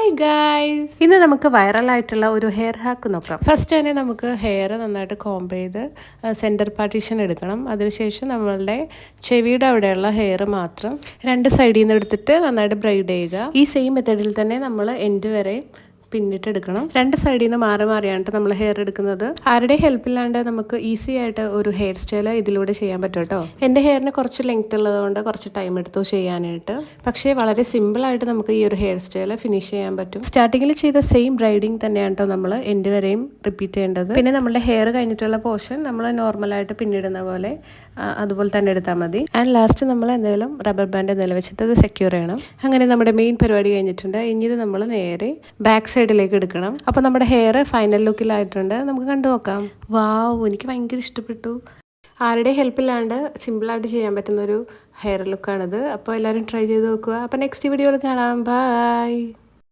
Hi guys, ഇന്ന് നമുക്ക് വൈറലായിട്ടുള്ള ഒരു ഹെയർ ഹാക്ക് നോക്കാം. ഫസ്റ്റ് തന്നെ നമുക്ക് ഹെയർ നന്നായിട്ട് കോംബ് ചെയ്ത് സെൻറ്റർ പാർട്ടീഷൻ എടുക്കണം. അതിനുശേഷം നമ്മളുടെ ചെവിയുടെ അവിടെയുള്ള ഹെയർ മാത്രം രണ്ട് സൈഡിൽ നിന്ന് എടുത്തിട്ട് നന്നായിട്ട് ബ്രൈഡ് ചെയ്യുക. ഈ സെയിം മെത്തേഡിൽ തന്നെ നമ്മൾ എൻഡ് വരെ പിന്നിട്ടെടുക്കണം. രണ്ട് സൈഡിൽ നിന്ന് മാറി മാറിയാണ് നമ്മൾ ഹെയർ എടുക്കുന്നത്. ആരുടെ ഹെൽപ്പ് ഇല്ലാണ്ട് നമുക്ക് ഈസി ആയിട്ട് ഒരു ഹെയർ സ്റ്റൈൽ ഇതിലൂടെ ചെയ്യാൻ പറ്റും കേട്ടോ. എൻ്റെ ഹെയറിന് കുറച്ച് ലെങ്ത് ഉള്ളതുകൊണ്ട് കുറച്ച് ടൈം എടുത്തു ചെയ്യാനായിട്ട്. പക്ഷേ വളരെ സിമ്പിളായിട്ട് നമുക്ക് ഈ ഒരു ഹെയർ സ്റ്റൈൽ ഫിനിഷ് ചെയ്യാൻ പറ്റും. സ്റ്റാർട്ടിങ്ങിൽ ചെയ്ത സെയിം ബ്രൈഡിങ് തന്നെയാണ് കേട്ടോ നമ്മൾ എൻഡ് വരെയും റിപ്പീറ്റ് ചെയ്യേണ്ടത്. പിന്നെ നമ്മുടെ ഹെയർ കഴിഞ്ഞിട്ടുള്ള പോർഷൻ നമ്മൾ നോർമലായിട്ട് പിന്നിടുന്ന പോലെ അതുപോലെ തന്നെ എടുത്താൽ മതി. ആൻഡ് ലാസ്റ്റ് നമ്മൾ എന്തെങ്കിലും റബ്ബർ ബാൻഡ് എന്തെങ്കിലും വെച്ചിട്ട് അത് സെക്യൂർ ചെയ്യണം. അങ്ങനെ നമ്മുടെ മെയിൻ പരിപാടി കഴിഞ്ഞിട്ടുണ്ട്. ഇനി ഇത് നമ്മൾ നേരെ ബാക്ക് സൈഡിലേക്ക് എടുക്കണം. അപ്പോൾ നമ്മുടെ ഹെയർ ഫൈനൽ ലുക്കിലായിട്ടുണ്ട്. നമുക്ക് കണ്ടു നോക്കാം. വാവ്, എനിക്ക് ഭയങ്കര ഇഷ്ടപ്പെട്ടു. ആരുടെ ഹെൽപ്പില്ലാണ്ട് സിമ്പിളായിട്ട് ചെയ്യാൻ പറ്റുന്നൊരു ഹെയർ ലുക്കാണിത്. അപ്പോൾ എല്ലാവരും ട്രൈ ചെയ്ത് നോക്കുക. അപ്പോൾ നെക്സ്റ്റ് വീഡിയോയിൽ കാണാം. ബൈ.